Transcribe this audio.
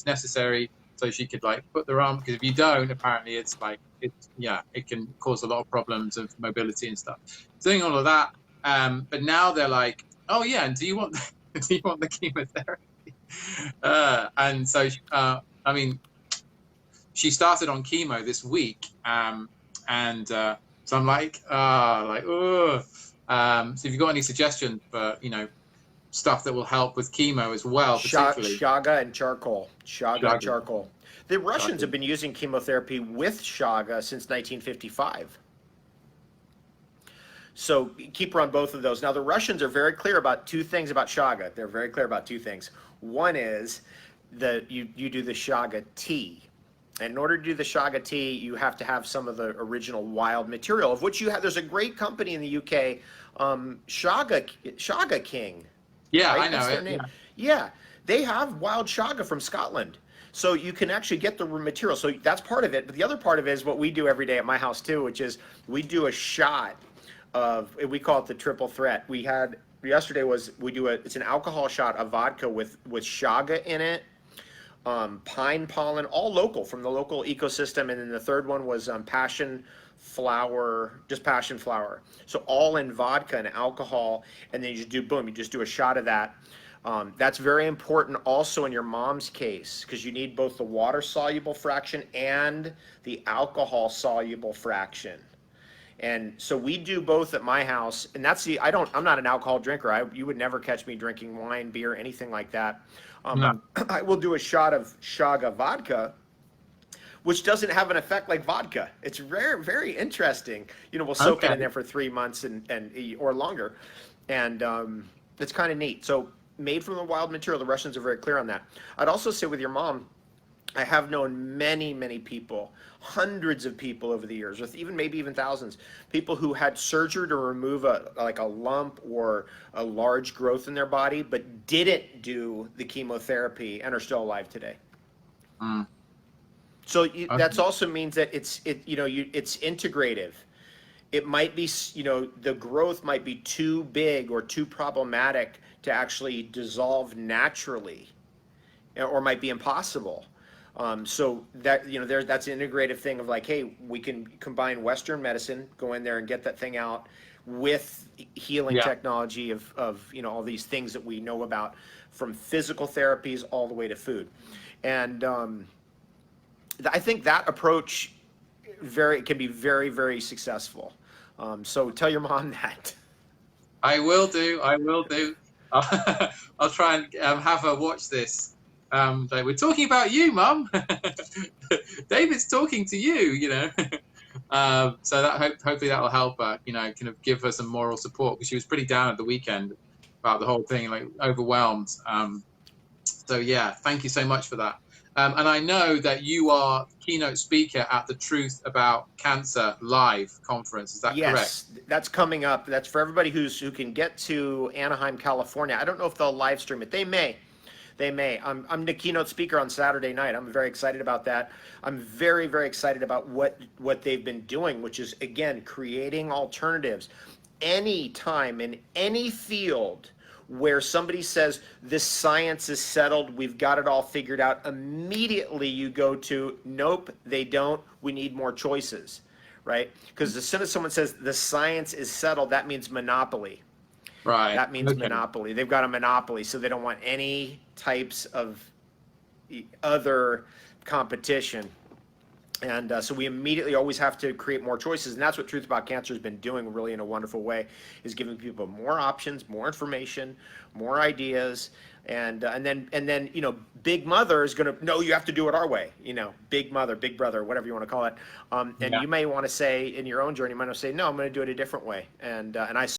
necessary, so she could like put their arm, because if you don't, apparently it's like it can cause a lot of problems of mobility and stuff. Doing all of that, but now they're like, oh yeah, and do you want the chemotherapy? And so I mean, she started on chemo this week, and so I'm like, oh. So if you've got any suggestions for, stuff that will help with chemo as well, particularly Chaga and charcoal. Chaga and charcoal. The Russians have been using chemotherapy with Chaga since 1955. So keep her on both of those. Now the Russians are very clear about two things about Chaga. They're very clear about two things. One is that you do the Chaga tea. And in order to do the Chaga tea, you have to have some of the original wild material, of which you have. There's a great company in the UK, Chaga King. Yeah, right? I know. That's their name. Yeah, they have wild Chaga from Scotland. So you can actually get the material. So that's part of it. But the other part of it is what we do every day at my house too, which is we do a shot of, we call it the triple threat. We had, yesterday was, it's an alcohol shot of vodka with Chaga in it, pine pollen, all local from the local ecosystem. And then the third one was passion flower, just passion flower. So all in vodka and alcohol, and then you just do, boom, you just do a shot of that. That's very important also in your mom's case, because you need both the water soluble fraction and the alcohol soluble fraction. And so we do both at my house, and that's I'm not an alcohol drinker. You would never catch me drinking wine, beer, anything like that. No. I will do a shot of Chaga vodka, which doesn't have an effect like vodka. It's very, very interesting. We'll soak it in there for 3 months or longer, and it's kind of neat. So made from the wild material. The Russians are very clear on that. I'd also say with your mom, I have known many, many people, hundreds of people over the years, with maybe even thousands, people who had surgery to remove a lump or a large growth in their body, but didn't do the chemotherapy and are still alive today. Mm. So that also means that it's integrative. It might be, the growth might be too big or too problematic to actually dissolve naturally, or might be impossible. So that, that's an integrative thing of like, hey, we can combine Western medicine, go in there and get that thing out with healing technology of all these things that we know about, from physical therapies all the way to food. And I think that approach can be very, very successful. So tell your mom that. I will do. I'll try and have her watch this. We're talking about you, Mum. David's talking to you, so that hopefully that will help her, kind of give her some moral support, because she was pretty down at the weekend about the whole thing, like overwhelmed. So yeah, thank you so much for that. And I know that you are keynote speaker at the Truth About Cancer live conference. Is that correct? Yes, that's coming up. That's for everybody who can get to Anaheim, California. I don't know if they'll live stream it. They may. I'm the keynote speaker on Saturday night. I'm very excited about that. I'm very, very excited about what they've been doing, which is, again, creating alternatives. Any time in any field where somebody says this science is settled, we've got it all figured out, immediately you go to, nope, they don't, we need more choices, right? Because as soon as someone says the science is settled, that means monopoly. Right. That means monopoly. They've got a monopoly, so they don't want any types of other competition. And so we immediately always have to create more choices, and that's what Truth About Cancer has been doing really in a wonderful way, is giving people more options, more information, more ideas, and then Big Mother is going to, no, you have to do it our way, Big Mother, Big Brother, whatever you want to call it, and you may want to say in your own journey, you might want to say, no, I'm going to do it a different way, and I